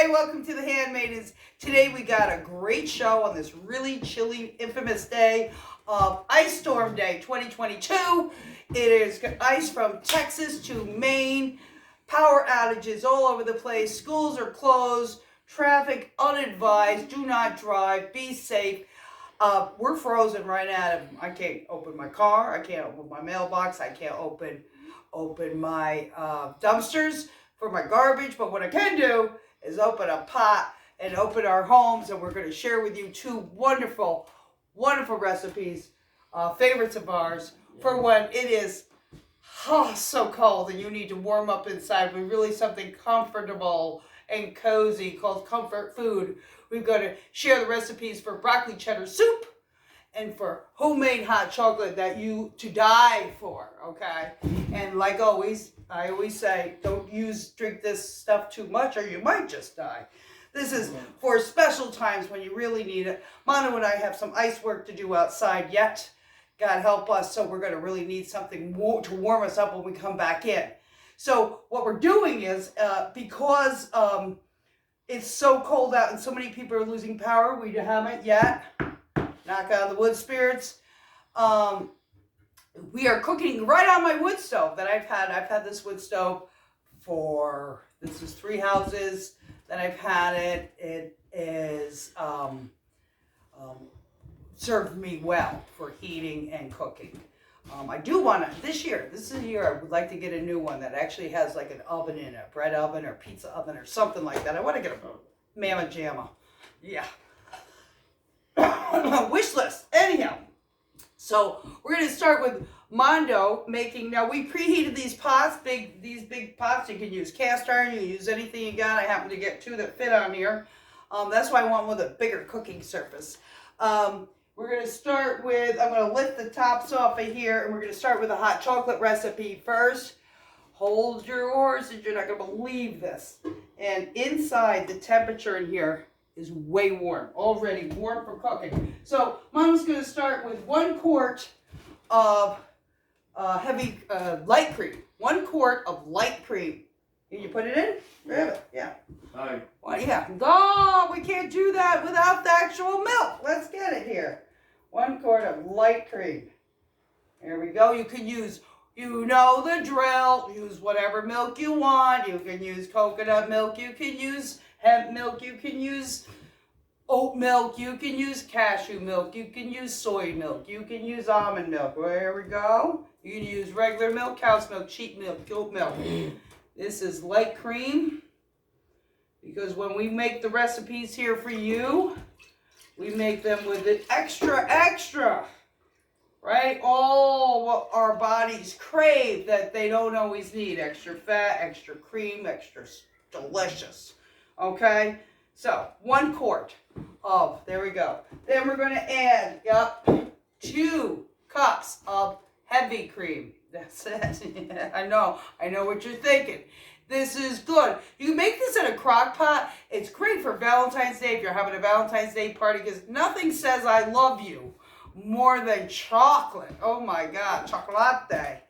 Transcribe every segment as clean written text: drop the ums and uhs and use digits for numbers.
Hey, welcome to the Handmaidens. Today we got a great show on this really chilly, infamous day of Ice Storm Day 2022. It is ice from Texas to Maine. Power outages all over the place. Schools are closed. Traffic unadvised. Do not drive. Be safe. We're frozen right now. I can't open my car. I can't open my mailbox. I can't open my dumpsters for my garbage. But what I can do is open a pot and open our homes, and we're going to share with you two wonderful, wonderful recipes, favorites of ours, for when it is so cold and you need to warm up inside with really something comfortable and cozy called comfort food. We're going to share the recipes for broccoli cheddar soup and for homemade hot chocolate that you to die for, okay? And like always, I always say, don't drink this stuff too much or you might just die. This is for special times when you really need it. Manu and I have some ice work to do outside yet. God help us, so we're going to really need something to warm us up when we come back in. So what we're doing is, because it's so cold out and so many people are losing power, we haven't yet. Knock on the wood, spirits. We are cooking right on my wood stove that I've had. I've had this wood stove this is 3 houses that I've had it. It is served me well for heating and cooking. I do want to, this is a year I would like to get a new one that actually has like an oven in it, bread oven or pizza oven or something like that. I want to get a Mama Jamma. Yeah. Wish list. Anyhow, so we're going to start with Mondo making. Now we preheated these pots, these big pots. You can use cast iron, you can use anything you got. I happen to get 2 that fit on here. That's why I want one with a bigger cooking surface. We're going to start with, I'm going to lift the tops off of here, and we're going to start with a hot chocolate recipe first. Hold your horses, you're not going to believe this. And inside, the temperature in here is way warm, already warm for cooking. So Mom's going to start with 1 quart of light cream. 1 quart of light cream. Can you put it in? Grab it. Yeah. Hi. Well, yeah. Oh, we can't do that without the actual milk. Let's get it here. 1 quart of light cream. There we go. You can use, you know the drill. Use whatever milk you want. You can use coconut milk. You can use hemp milk. You can use oat milk. You can use cashew milk. You can use soy milk. You can use almond milk. There we go. You can use regular milk, cow's milk, sheep milk, goat milk. This is light cream. Because when we make the recipes here for you, we make them with it extra, right? All what our bodies crave that they don't always need. Extra fat, extra cream, extra delicious. Okay? So, 1 quart of, there we go. Then we're going to add, 2 cups of heavy cream. That's it. I know what you're thinking. This is good. You can make this in a crock pot. It's great for Valentine's Day if you're having a Valentine's Day party, because nothing says I love you more than chocolate. Oh my God, chocolate.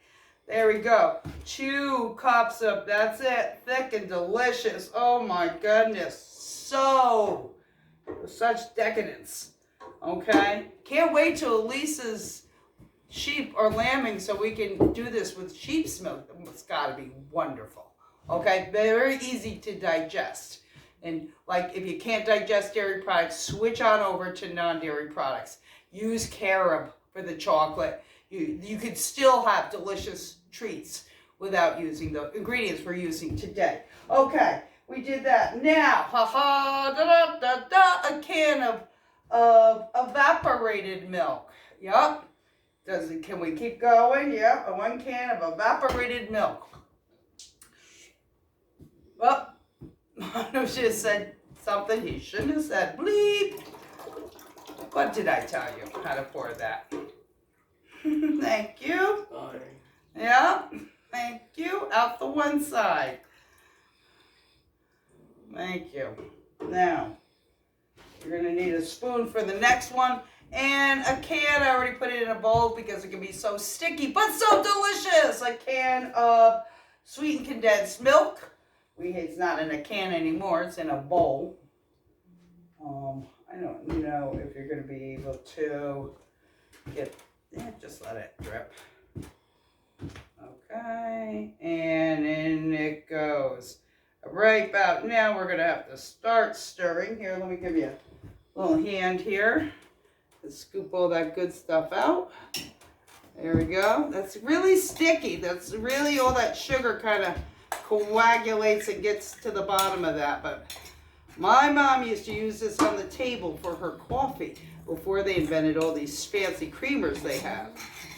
There we go. 2 cups of, that's it, thick and delicious. Oh my goodness. Such decadence. Okay? Can't wait till Elisa's sheep are lambing so we can do this with sheep's milk. It's got to be wonderful. Okay, very easy to digest. And like if you can't digest dairy products, switch on over to non-dairy products. Use carob for the chocolate. You could still have delicious treats without using the ingredients we're using today. Okay, we did that. Now, a can of evaporated milk. Yup. Can we keep going? Yep, 1 can of evaporated milk. Well, Manu just said something he shouldn't have said. Bleep. What did I tell you? How to pour that. Thank you. Sorry. Yeah, thank you. Out the one side. Thank you. Now, you're going to need a spoon for the next one. And a can, I already put it in a bowl because it can be so sticky, but so delicious. A can of sweetened condensed milk. It's not in a can anymore, it's in a bowl. I don't know if you're going to be able to just let it drip. Okay, and in it goes. Right about now, we're going to have to start stirring. Here, let me give you a little hand here. Let's scoop all that good stuff out. There we go. That's really sticky. That's really all that sugar kind of coagulates and gets to the bottom of that. But my mom used to use this on the table for her coffee before they invented all these fancy creamers they have.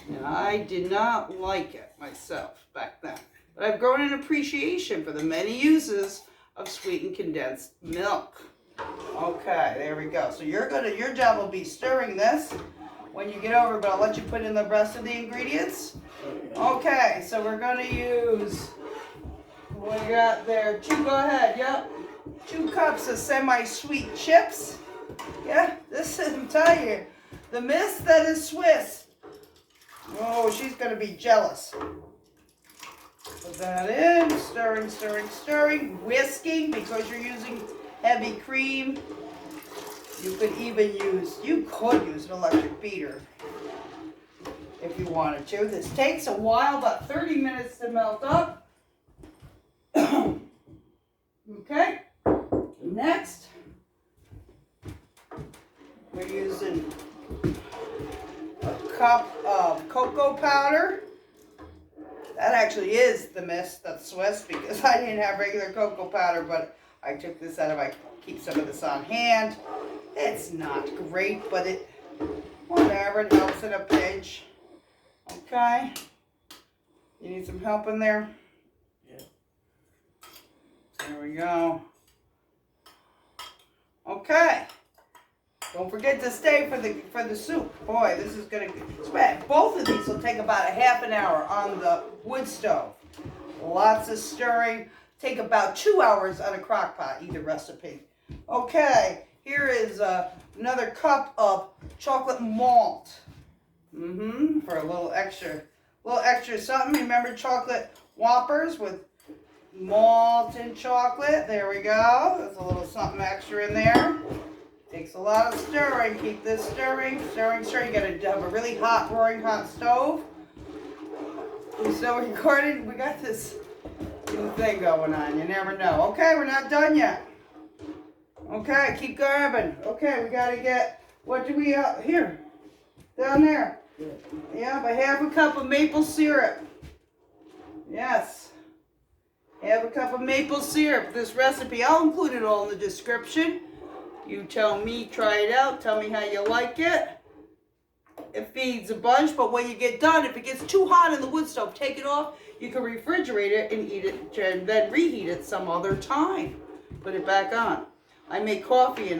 And I did not like it myself back then. But I've grown an appreciation for the many uses of sweetened condensed milk. Okay, there we go. So your job will be stirring this when you get over, but I'll let you put in the rest of the ingredients. Okay, so we're going to use, what do you got there? Go ahead, yep. 2 cups of semi-sweet chips. Yeah, this is, I'm telling you, the miss that is Swiss. Oh, she's going to be jealous. Put that in, stirring, stirring, stirring, whisking because you're using heavy cream. You could use an electric beater if you wanted to. This takes a while, about 30 minutes to melt up. Okay, next, we're using a cup of cocoa powder. That actually is the miss, that's Swiss, because I didn't have regular cocoa powder, but I took this out of, I keep some of this on hand. It's not great, but it, whatever, it helps in a pinch. Okay. You need some help in there? Yeah. There we go. Okay. Don't forget to stay for the soup. Boy, this is gonna sweat. Both of these will take about a half an hour on the wood stove. Lots of stirring. Take about 2 hours on a crock pot, either recipe. Okay, here is another cup of chocolate malt. For a little extra something. Remember chocolate Whoppers with malt and chocolate? There we go. There's a little something extra in there. Takes a lot of stirring. Keep this stirring, stirring, stirring. You gotta have a really hot, roaring hot stove. So we got this new thing going on. You never know. Okay, we're not done yet. Okay, keep grabbing. Okay, we gotta get, what do we, here, down there. Yeah, but half a cup of maple syrup. Yes. Half a cup of maple syrup. This recipe, I'll include it all in the description. You tell me, try it out, tell me how you like it. It feeds a bunch, but when you get done, if it gets too hot in the wood stove, take it off. You can refrigerate it and eat it, and then reheat it some other time. Put it back on. I make coffee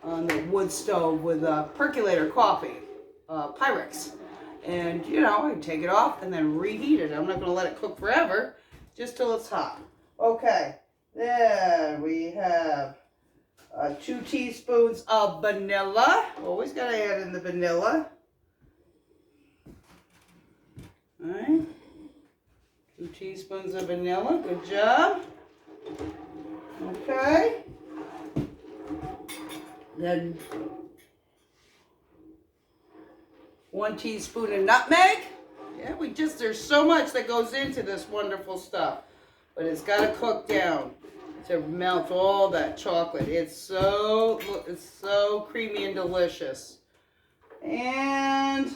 on the wood stove with a percolator coffee, Pyrex. And, you know, I take it off and then reheat it. I'm not going to let it cook forever, just till it's hot. Okay, then we have 2 teaspoons of vanilla. Always got to add in the vanilla. All right. 2 teaspoons of vanilla. Good job. Okay. Then 1 teaspoon of nutmeg. Yeah, there's so much that goes into this wonderful stuff. But it's got to cook down to melt all that chocolate. It's so creamy and delicious. And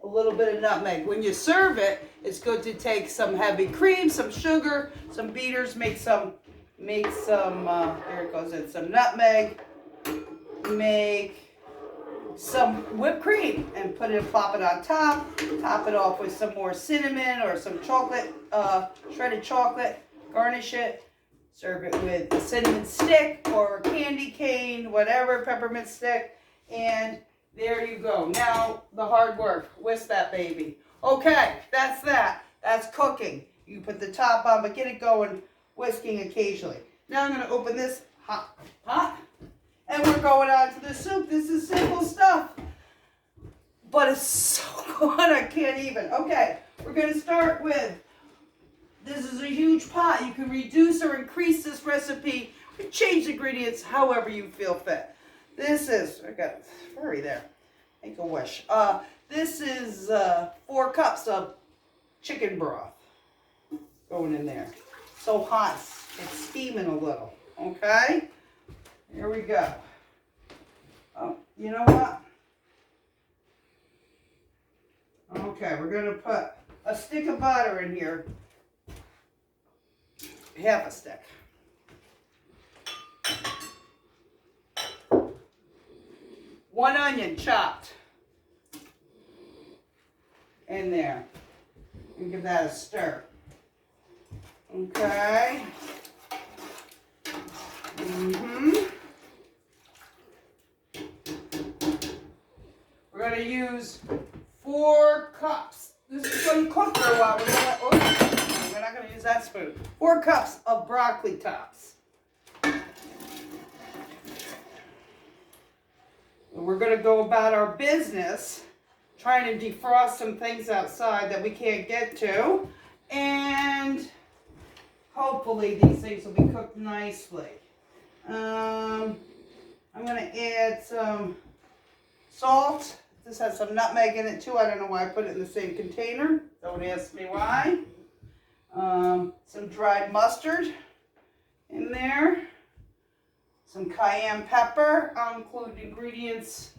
a little bit of nutmeg. When you serve it, it's good to take some heavy cream, some sugar, some beaters, make some, here it goes in, some nutmeg, make some whipped cream and plop it on top, top it off with some more cinnamon or some chocolate, shredded chocolate, garnish it, serve it with a cinnamon stick or candy cane, whatever, peppermint stick, and there you go. Now the hard work, whisk that baby. Okay, that's that. That's cooking. You put the top on, but get it going, whisking occasionally. Now I'm going to open this hot pot, and we're going on to the soup. This is simple stuff, but it's so good I can't even. Okay, we're going to start with This is a huge pot. You can reduce or increase this recipe and change the ingredients however you feel fit. This is, I got furry there. Make a wish. This is 4 cups of chicken broth going in there. So hot, it's steaming a little. Okay? Here we go. Oh, you know what? Okay, we're going to put a stick of butter in here. Half a stick. One onion chopped in there. And give that a stir. Okay. We're going to use 4 cups. This is going to cook for a while. We're not going to use that spoon. 4 cups of broccoli tops. We're going to go about our business trying to defrost some things outside that we can't get to. And hopefully these things will be cooked nicely. I'm going to add some salt. This has some nutmeg in it too. I don't know why I put it in the same container. Don't ask me why. Some dried mustard in there. Some cayenne pepper. I'll include ingredients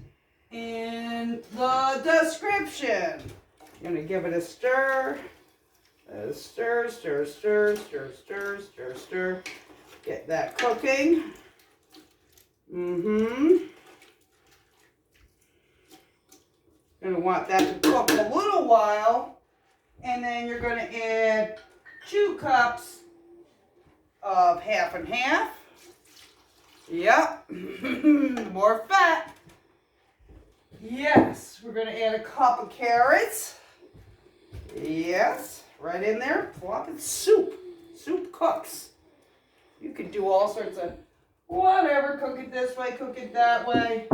in the description. I'm going to give it a stir. Stir, stir, stir, stir, stir, stir, stir. Get that cooking. Going to want that to cook a little while. And then you're going to add 2 cups of half and half. Yep. More fat. Yes. We're going to add a cup of carrots. Yes. Right in there. Plop it. Soup. Soup cooks. You can do all sorts of whatever. Cook it this way. Cook it that way.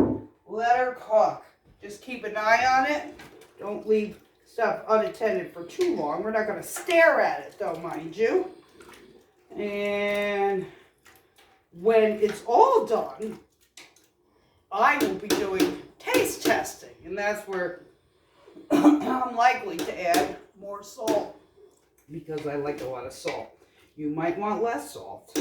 Let her cook. Just keep an eye on it. Don't leave stuff unattended for too long. We're not going to stare at it though, mind you. And when it's all done, I will be doing taste testing. And that's where I'm likely to add more salt because I like a lot of salt. You might want less salt.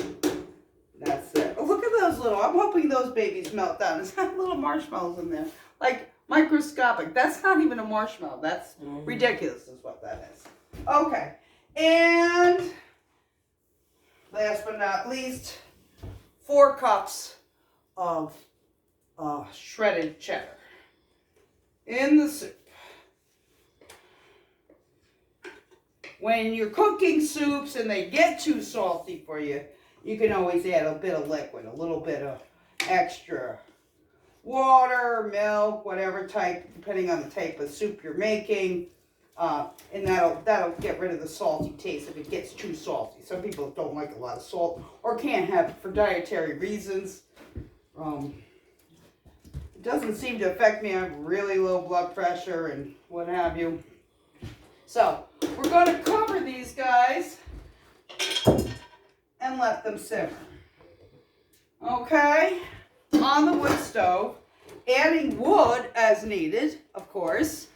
That's it. Oh, look at those little, I'm hoping those babies melt down. It's got little marshmallows in there. Like microscopic. That's not even a marshmallow. That's ridiculous is what that is. Okay. And last but not least, 4 cups of shredded cheddar in the soup. When you're cooking soups and they get too salty for you, you can always add a bit of liquid, a little bit of extra water, milk, whatever type, depending on the type of soup you're making. And that'll get rid of the salty taste if it gets too salty. Some people don't like a lot of salt or can't have it for dietary reasons. It doesn't seem to affect me. I have really low blood pressure and what have you. So we're going to cover these guys and let them simmer. Okay? On the wood stove, adding wood as needed, of course.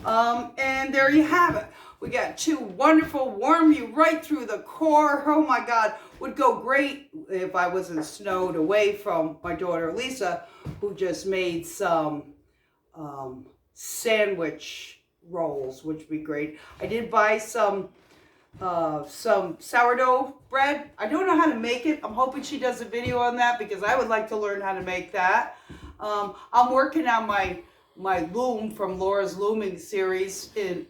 And there you have it. We got 2 wonderful, warm you right through the core. Oh my God, would go great if I wasn't snowed away from my daughter Lisa, who just made some sandwich rolls, which would be great. I did buy some sourdough bread. I don't know how to make it. I'm hoping she does a video on that because I would like to learn how to make that. I'm working on my loom from Laura's Looming series in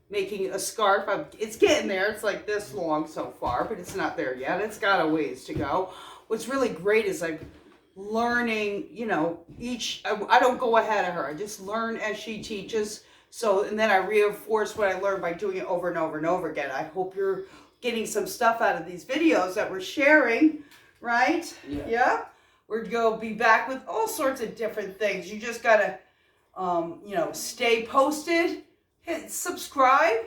making a scarf. It's getting there. It's like this long so far, but it's not there yet. It's got a ways to go. What's really great is I'm learning, you know, I don't go ahead of her. I just learn as she teaches. So, and then I reinforce what I learned by doing it over and over and over again. I hope you're getting some stuff out of these videos that we're sharing, right? Yeah. We're going to be back with all sorts of different things. You just got to, you know, stay posted, hit subscribe,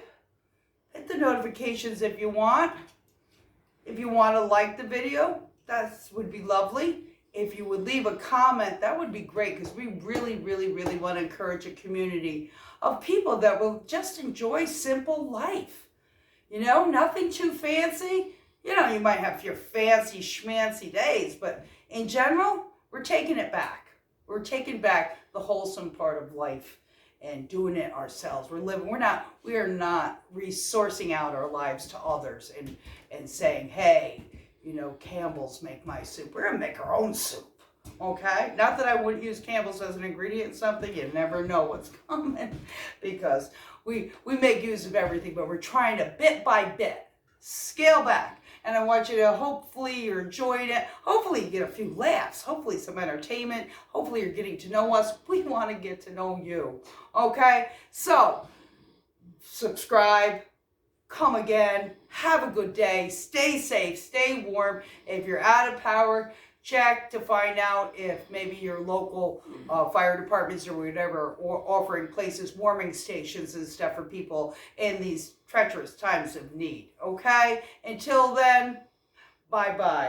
Hit the notifications if you want. If you want to like the video, that would be lovely. If you would leave a comment, that would be great, because we really, really, really want to encourage a community of people that will just enjoy simple life. You know, nothing too fancy. You know, you might have your fancy schmancy days, but in general, we're taking it back. We're taking back the wholesome part of life and doing it ourselves. We are not resourcing out our lives to others and saying, hey, you know, Campbell's make my soup. We're gonna make our own soup, okay? Not that I wouldn't use Campbell's as an ingredient in something. You never know what's coming, because we make use of everything, but we're trying to bit by bit scale back. And I want you to, hopefully you're enjoying it. Hopefully you get a few laughs. Hopefully some entertainment. Hopefully you're getting to know us. We want to get to know you. Okay? So, subscribe. Come again. Have a good day. Stay safe. Stay warm. If you're out of power, check to find out if maybe your local fire departments or whatever are offering places, warming stations and stuff for people in these treacherous times of need. Okay? Until then, bye-bye.